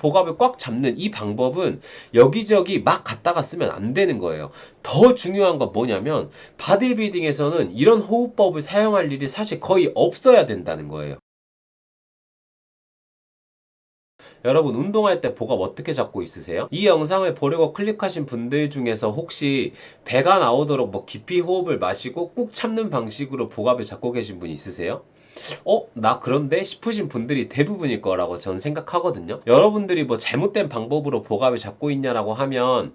복압을 꽉 잡는 이 방법은 여기저기 막 갖다가 쓰면 안 되는 거예요. 더 중요한 건 뭐냐면 바디빌딩에서는 이런 호흡법을 사용할 일이 사실 거의 없어야 된다는 거예요. 여러분 운동할 때 복압 어떻게 잡고 있으세요? 이 영상을 보려고 클릭하신 분들 중에서 혹시 배가 나오도록 뭐 깊이 호흡을 마시고 꾹 참는 방식으로 복압을 잡고 계신 분 있으세요? 나 그런데 싶으신 분들이 대부분일 거라고 저는 생각하거든요. 여러분들이 뭐 잘못된 방법으로 복압을 잡고 있냐라고 하면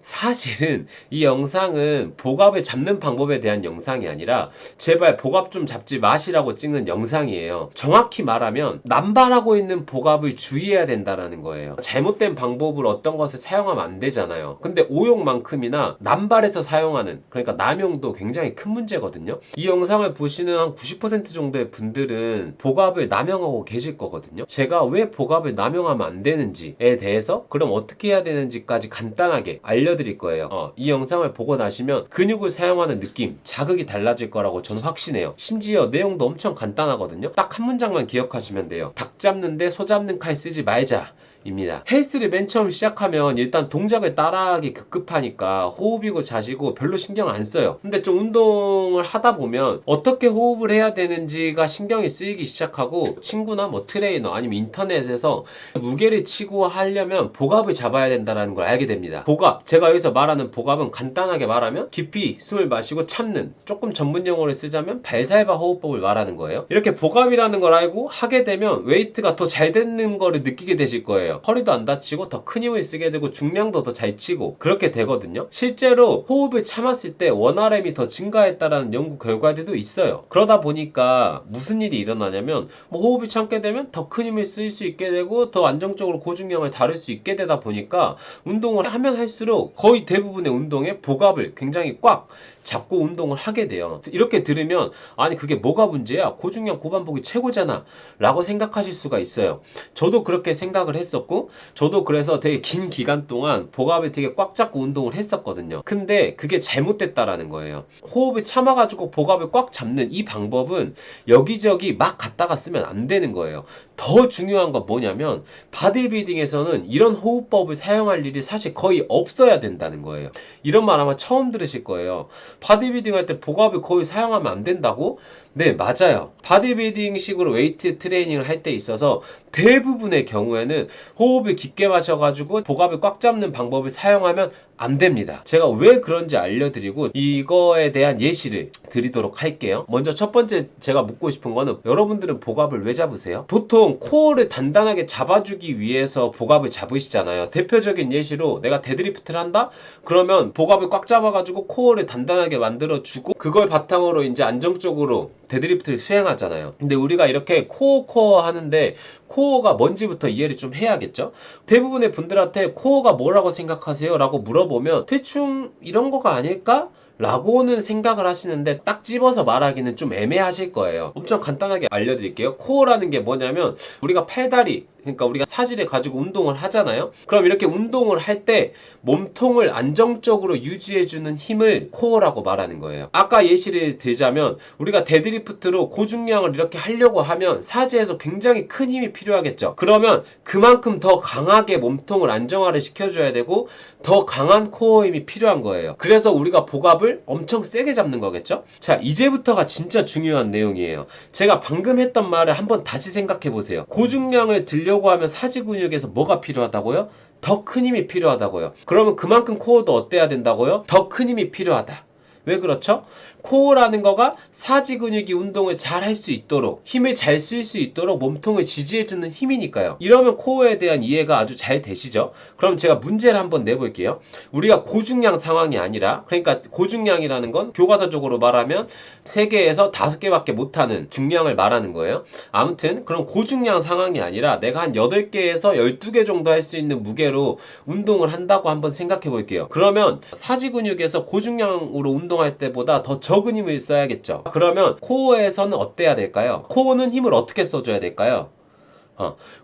사실은 이 영상은 복압을 잡는 방법에 대한 영상이 아니라 제발 복압 좀 잡지 마시라고 찍는 영상이에요. 정확히 말하면 남발하고 있는 복압을 주의해야 된다라는 거예요. 잘못된 방법으로 어떤 것을 사용하면 안 되잖아요. 근데 오용만큼이나 남발해서 사용하는, 그러니까 남용도 굉장히 큰 문제거든요. 이 영상을 보시는 한 90% 정도의 분들은 복압을 남용하고 계실 거거든요. 제가 왜 복압을 남용하면 안 되는지에 대해서, 그럼 어떻게 해야 되는지까지 간단하게 알려드릴 거예요. 이 영상을 보고 나시면 근육을 사용하는 느낌, 자극이 달라질 거라고 저는 확신해요. 심지어 내용도 엄청 간단하거든요. 딱 한 문장만 기억하시면 돼요. 닭 잡는데 소 잡는 칼 쓰지 말자 입니다. 헬스를 맨 처음 시작하면 일단 동작을 따라하기 급급하니까 호흡이고 자시고 별로 신경 안 써요. 근데 좀 운동을 하다 보면 어떻게 호흡을 해야 되는지가 신경이 쓰이기 시작하고, 친구나 뭐 트레이너 아니면 인터넷에서 무게를 치고 하려면 복압을 잡아야 된다는 걸 알게 됩니다. 복압, 제가 여기서 말하는 복압은 간단하게 말하면 깊이 숨을 마시고 참는, 조금 전문 용어를 쓰자면 발살바 호흡법을 말하는 거예요. 이렇게 복압이라는 걸 알고 하게 되면 웨이트가 더 잘 되는 거를 느끼게 되실 거예요. 허리도 안 다치고 더 큰 힘을 쓰게 되고 중량도 더 잘 치고 그렇게 되거든요. 실제로 호흡을 참았을 때 원RM이 더 증가했다라는 연구 결과들도 있어요. 그러다 보니까 무슨 일이 일어나냐면 뭐 호흡을 참게 되면 더 큰 힘을 쓸 수 있게 되고 더 안정적으로 고중량을 다룰 수 있게 되다 보니까 운동을 하면 할수록 거의 대부분의 운동에 복압을 굉장히 꽉 잡고 운동을 하게 돼요. 이렇게 들으면 아니 그게 뭐가 문제야? 고중량 고반복이 최고잖아 라고 생각하실 수가 있어요. 저도 그렇게 생각을 했었고, 저도 그래서 되게 긴 기간 동안 복압을 되게 꽉 잡고 운동을 했었거든요. 근데 그게 잘못됐다라는 거예요. 호흡을 참아가지고 복압을 꽉 잡는 이 방법은 여기저기 막 갖다가 쓰면 안 되는 거예요. 더 중요한 건 뭐냐면 바디빌딩에서는 이런 호흡법을 사용할 일이 사실 거의 없어야 된다는 거예요. 이런 말 아마 처음 들으실 거예요. 바디빌딩 할 때 복압을 거의 사용하면 안 된다고? 네, 맞아요. 바디빌딩 식으로 웨이트 트레이닝을 할 때 있어서 대부분의 경우에는 호흡을 깊게 마셔가지고 복압을 꽉 잡는 방법을 사용하면 안 됩니다. 제가 왜 그런지 알려드리고 이거에 대한 예시를 드리도록 할게요. 먼저 첫 번째 제가 묻고 싶은 거는, 여러분들은 복압을 왜 잡으세요? 보통 코어를 단단하게 잡아주기 위해서 복압을 잡으시잖아요. 대표적인 예시로 내가 데드리프트를 한다? 그러면 복압을 꽉 잡아가지고 코어를 단단하게 만들어주고 그걸 바탕으로 이제 안정적으로 데드리프트를 수행하잖아요. 근데 우리가 이렇게 코어 하는데 코어가 뭔지부터 이해를 좀 해야겠죠? 대부분의 분들한테 코어가 뭐라고 생각하세요? 라고 물어보면 대충 이런 거가 아닐까? 라고는 생각을 하시는데 딱 집어서 말하기는 좀 애매하실 거예요. 엄청 간단하게 알려드릴게요. 코어라는 게 뭐냐면 우리가 팔다리, 그러니까 우리가 사지를 가지고 운동을 하잖아요. 그럼 이렇게 운동을 할 때 몸통을 안정적으로 유지해주는 힘을 코어라고 말하는 거예요. 아까 예시를 들자면 우리가 데드리프트로 고중량을 이렇게 하려고 하면 사지에서 굉장히 큰 힘이 필요하겠죠. 그러면 그만큼 더 강하게 몸통을 안정화를 시켜줘야 되고 더 강한 코어 힘이 필요한 거예요. 그래서 우리가 복압을 엄청 세게 잡는 거겠죠. 자, 이제부터가 진짜 중요한 내용이에요. 제가 방금 했던 말을 한번 다시 생각해 보세요. 고중량을 들려고 하면 사지 근육에서 뭐가 필요하다고요? 더 큰 힘이 필요하다고요. 그러면 그만큼 코어도 어때야 된다고요? 더 큰 힘이 필요하다. 왜 그렇죠? 코어라는 거가 사지 근육이 운동을 잘 할 수 있도록, 힘을 잘 쓸 수 있도록 몸통을 지지해주는 힘이니까요. 이러면 코어에 대한 이해가 아주 잘 되시죠? 그럼 제가 문제를 한번 내볼게요. 우리가 고중량 상황이 아니라, 그러니까 고중량이라는 건 교과서적으로 말하면 3개에서 5개밖에 못하는 중량을 말하는 거예요. 아무튼 그럼 고중량 상황이 아니라 내가 한 8개에서 12개 정도 할 수 있는 무게로 운동을 한다고 한번 생각해 볼게요. 그러면 사지 근육에서 고중량으로 운동할 때보다 더 적은 힘을 써야겠죠. 그러면 코어에서는 어때야 될까요? 코어는 힘을 어떻게 써줘야 될까요?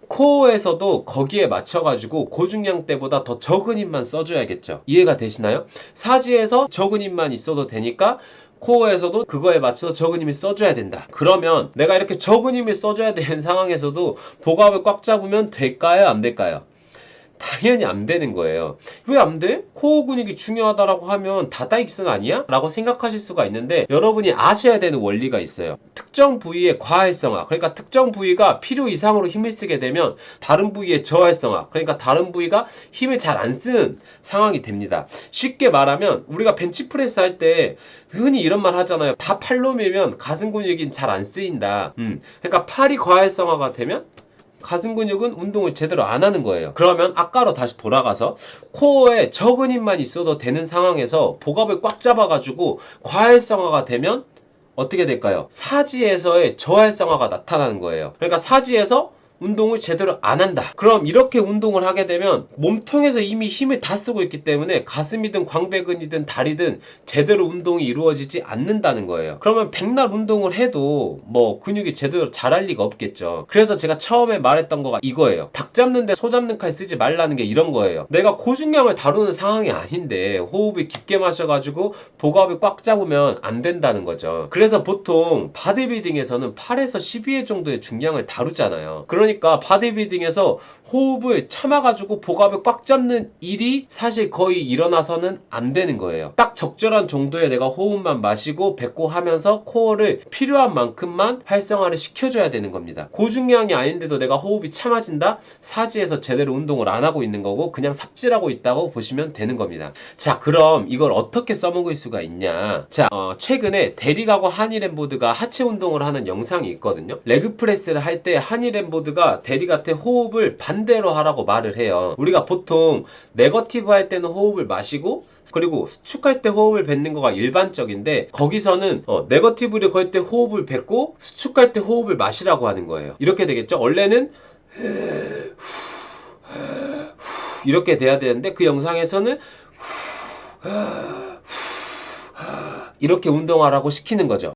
코어에서도 거기에 맞춰가지고 고중량 때보다 더 적은 힘만 써줘야겠죠. 이해가 되시나요? 사지에서 적은 힘만 있어도 되니까 코어에서도 그거에 맞춰서 적은 힘을 써줘야 된다. 그러면 내가 이렇게 적은 힘을 써줘야 되는 상황에서도 복압을 꽉 잡으면 될까요? 안 될까요? 당연히 안 되는 거예요. 왜 안 돼? 코어 근육이 중요하다라고 하면 다다익선 아니야? 라고 생각하실 수가 있는데 여러분이 아셔야 되는 원리가 있어요. 특정 부위의 과활성화, 그러니까 특정 부위가 필요 이상으로 힘을 쓰게 되면 다른 부위의 저활성화, 그러니까 다른 부위가 힘을 잘 안 쓰는 상황이 됩니다. 쉽게 말하면 우리가 벤치프레스 할 때 흔히 이런 말 하잖아요. 다 팔로 밀면 가슴 근육이 잘 안 쓰인다. 그러니까 팔이 과활성화가 되면 가슴 근육은 운동을 제대로 안 하는 거예요. 그러면 아까로 다시 돌아가서 코어에 적은 힘만 있어도 되는 상황에서 복압을 꽉 잡아가지고 과활성화가 되면 어떻게 될까요? 사지에서의 저활성화가 나타나는 거예요. 그러니까 사지에서 운동을 제대로 안 한다. 그럼 이렇게 운동을 하게 되면 몸통에서 이미 힘을 다 쓰고 있기 때문에 가슴이든 광배근이든 다리든 제대로 운동이 이루어지지 않는다는 거예요. 그러면 백날 운동을 해도 뭐 근육이 제대로 자랄 리가 없겠죠. 그래서 제가 처음에 말했던 거가 이거예요. 닭 잡는데 소 잡는 칼 쓰지 말라는 게 이런 거예요. 내가 고중량을 다루는 상황이 아닌데 호흡을 깊게 마셔가지고 복압을 꽉 잡으면 안 된다는 거죠. 그래서 보통 바디빌딩에서는 8에서 12회 정도의 중량을 다루잖아요. 그러니까 바디빌딩에서 호흡을 참아가지고 복압을 꽉 잡는 일이 사실 거의 일어나서는 안 되는 거예요. 딱 적절한 정도의 내가 호흡만 마시고 뱉고 하면서 코어를 필요한 만큼만 활성화를 시켜줘야 되는 겁니다. 고중량이 아닌데도 내가 호흡이 참아진다? 사지에서 제대로 운동을 안 하고 있는 거고 그냥 삽질하고 있다고 보시면 되는 겁니다. 자, 그럼 이걸 어떻게 써먹을 수가 있냐? 자, 최근에 대리가고 한일엠보드가 하체 운동을 하는 영상이 있거든요. 레그프레스를 할 때 한일엠보드가 대리한테 호흡을 반대로 하라고 말을 해요. 우리가 보통 네거티브 할 때는 호흡을 마시고 그리고 수축할 때 호흡을 뱉는 거가 일반적인데 거기서는 네거티브를 걸 때 호흡을 뱉고 수축할 때 호흡을 마시라고 하는 거예요. 이렇게 되겠죠? 원래는 이렇게 돼야 되는데 그 영상에서는 이렇게 운동하라고 시키는 거죠.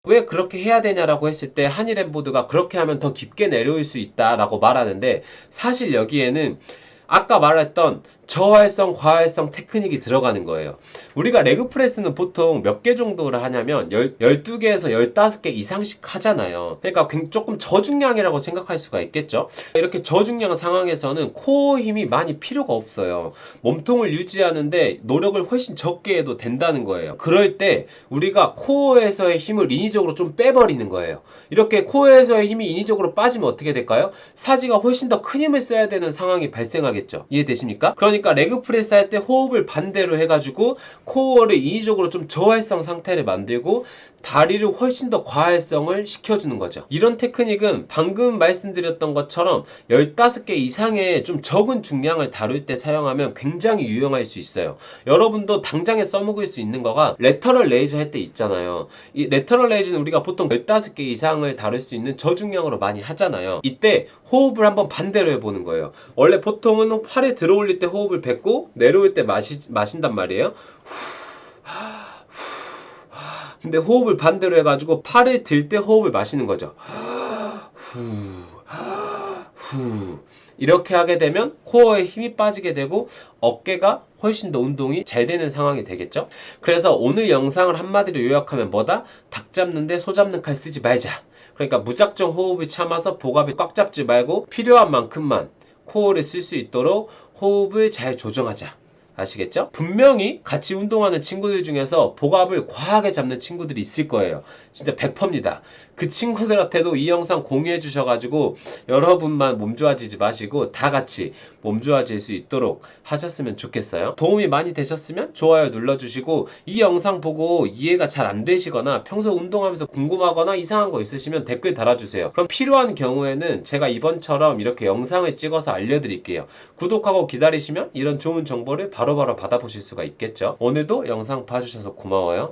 왜 그렇게 해야 되냐라고 했을 때 한일엠보드가 그렇게 하면 더 깊게 내려올 수 있다라고 말하는데 사실 여기에는 아까 말했던 저활성, 과활성 테크닉이 들어가는 거예요. 우리가 레그프레스는 보통 몇 개 정도를 하냐면 12개에서 15개 이상씩 하잖아요. 그러니까 조금 저중량이라고 생각할 수가 있겠죠. 이렇게 저중량 상황에서는 코어 힘이 많이 필요가 없어요. 몸통을 유지하는데 노력을 훨씬 적게 해도 된다는 거예요. 그럴 때 우리가 코어에서의 힘을 인위적으로 좀 빼버리는 거예요. 이렇게 코어에서의 힘이 인위적으로 빠지면 어떻게 될까요? 사지가 훨씬 더 큰 힘을 써야 되는 상황이 발생하겠죠. 이해되십니까? 그러니까 레그프레스 할 때 호흡을 반대로 해가지고 코어를 인위적으로 좀 저활성 상태를 만들고 다리를 훨씬 더 과활성을 시켜주는 거죠. 이런 테크닉은 방금 말씀드렸던 것처럼 15개 이상의 좀 적은 중량을 다룰 때 사용하면 굉장히 유용할 수 있어요. 여러분도 당장에 써먹을 수 있는 거가 레터럴 레이즈 할 때 있잖아요. 이 레터럴 레이즈는 우리가 보통 15개 이상을 다룰 수 있는 저중량으로 많이 하잖아요. 이때 호흡을 한번 반대로 해보는 거예요. 원래 보통은 팔에 들어올릴 때 호흡을 뱉고 내려올 때 마신단 말이에요. 근데 호흡을 반대로 해가지고 팔을 들 때 호흡을 마시는 거죠. 이렇게 하게 되면 코어에 힘이 빠지게 되고 어깨가 훨씬 더 운동이 잘 되는 상황이 되겠죠. 그래서 오늘 영상을 한마디로 요약하면 뭐다? 닭 잡는데 소 잡는 칼 쓰지 말자. 그러니까 무작정 호흡을 참아서 복압을 꽉 잡지 말고 필요한 만큼만 코어를 쓸 수 있도록 호흡을 잘 조정하자. 아시겠죠? 분명히 같이 운동하는 친구들 중에서 복압을 과하게 잡는 친구들이 있을 거예요. 진짜 100%입니다. 그 친구들한테도 이 영상 공유해 주셔가지고 여러분만 몸 좋아지지 마시고 다 같이 몸 좋아질 수 있도록 하셨으면 좋겠어요. 도움이 많이 되셨으면 좋아요 눌러주시고 이 영상 보고 이해가 잘 안 되시거나 평소 운동하면서 궁금하거나 이상한 거 있으시면 댓글 달아주세요. 그럼 필요한 경우에는 제가 이번처럼 이렇게 영상을 찍어서 알려드릴게요. 구독하고 기다리시면 이런 좋은 정보를 바로바로 받아보실 수가 있겠죠. 오늘도 영상 봐주셔서 고마워요.